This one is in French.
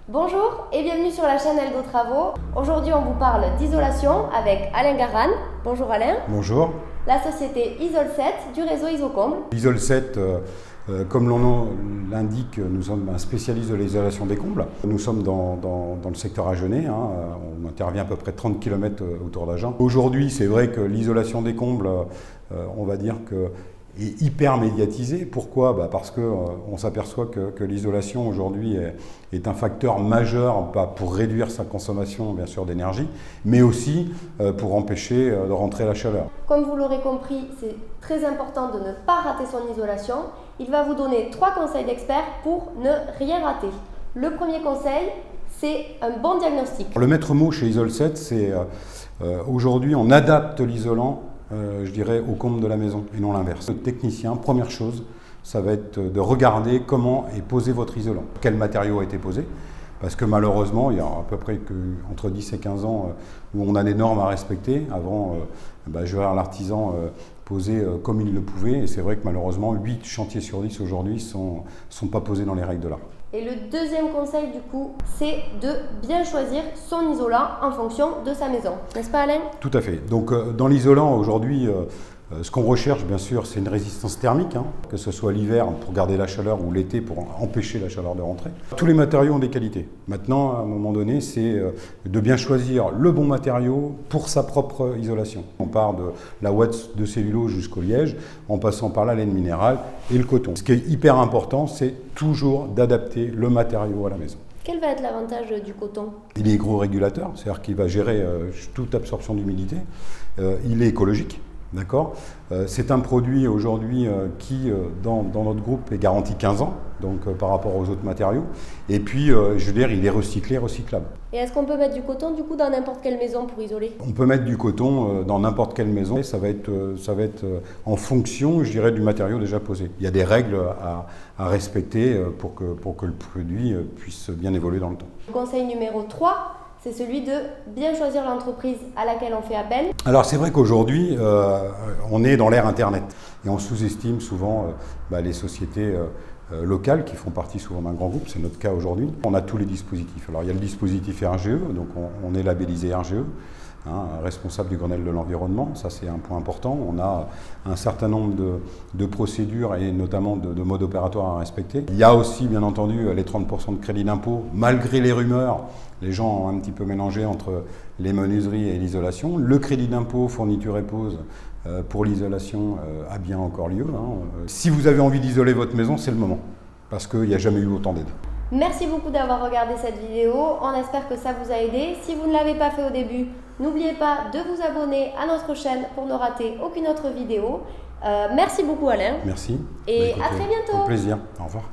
Bonjour et bienvenue sur la chaîne Eldo Travaux. Aujourd'hui, on vous parle d'isolation avec Alain Garan. Bonjour Alain. Bonjour. La société Isol7 du réseau Isocomble. Isol7, comme l'on l'indique, nous sommes un spécialiste de l'isolation des combles. Nous sommes dans le secteur agenais, on intervient à peu près 30 km autour d'Agen. Aujourd'hui, c'est vrai que l'isolation des combles, on va dire que est hyper médiatisé. Pourquoi ? Parce qu'on s'aperçoit que l'isolation aujourd'hui est un facteur majeur pour réduire sa consommation bien sûr d'énergie, mais aussi pour empêcher de rentrer la chaleur. Comme vous l'aurez compris, c'est très important de ne pas rater son isolation. Il va vous donner 3 conseils d'experts pour ne rien rater. Le premier conseil, c'est un bon diagnostic. Le maître mot chez Isol7, c'est aujourd'hui on adapte l'isolant je dirais, au comble de la maison et non l'inverse. Le technicien, première chose, ça va être de regarder comment est posé votre isolant. Quel matériau a été posé ? Parce que malheureusement, il y a à peu près entre 10 et 15 ans où on a des normes à respecter. Avant, je vais voir l'artisan poser comme il le pouvait. Et c'est vrai que malheureusement, 8 chantiers sur 10 aujourd'hui ne sont pas posés dans les règles de l'art. Et le deuxième conseil du coup, c'est de bien choisir son isolant en fonction de sa maison. N'est-ce pas Alain ? Tout à fait. Donc dans l'isolant aujourd'hui, ce qu'on recherche bien sûr, c'est une résistance thermique, que ce soit l'hiver pour garder la chaleur ou l'été pour empêcher la chaleur de rentrer. Tous les matériaux ont des qualités. Maintenant, à un moment donné, c'est de bien choisir le bon matériau pour sa propre isolation. On part de la ouate de cellulose jusqu'au liège, en passant par la laine minérale et le coton. Ce qui est hyper important, c'est toujours d'adapter le matériau à la maison. Quel va être l'avantage du coton ? Il est hygrorégulateur, c'est-à-dire qu'il va gérer toute absorption d'humidité. Il est écologique. D'accord. C'est un produit aujourd'hui qui, dans notre groupe, est garanti 15 ans, donc par rapport aux autres matériaux. Et puis, je veux dire, il est recyclé, recyclable. Et est-ce qu'on peut mettre du coton, du coup, dans n'importe quelle maison pour isoler ? On peut mettre du coton dans n'importe quelle maison. Et ça va être en fonction, je dirais, du matériau déjà posé. Il y a des règles à respecter pour que le produit puisse bien évoluer dans le temps. Conseil numéro 3. C'est celui de bien choisir l'entreprise à laquelle on fait appel. Alors c'est vrai qu'aujourd'hui, on est dans l'ère Internet et on sous-estime souvent les sociétés locales qui font partie souvent d'un grand groupe, c'est notre cas aujourd'hui. On a tous les dispositifs. Alors il y a le dispositif RGE, donc on est labellisé RGE, responsable du Grenelle de l'environnement, ça c'est un point important. On a un certain nombre de procédures et notamment de modes opératoires à respecter. Il y a aussi bien entendu les 30% de crédit d'impôt, malgré les rumeurs. Les gens ont un petit peu mélangé entre les menuiseries et l'isolation. Le crédit d'impôt, fourniture et pose pour l'isolation a bien encore lieu. Si vous avez envie d'isoler votre maison, c'est le moment, parce qu'il n'y a jamais eu autant d'aide. Merci beaucoup d'avoir regardé cette vidéo, on espère que ça vous a aidé. Si vous ne l'avez pas fait au début, n'oubliez pas de vous abonner à notre chaîne pour ne rater aucune autre vidéo. Merci beaucoup Alain. Merci. Et à très bientôt. Au plaisir. Au revoir.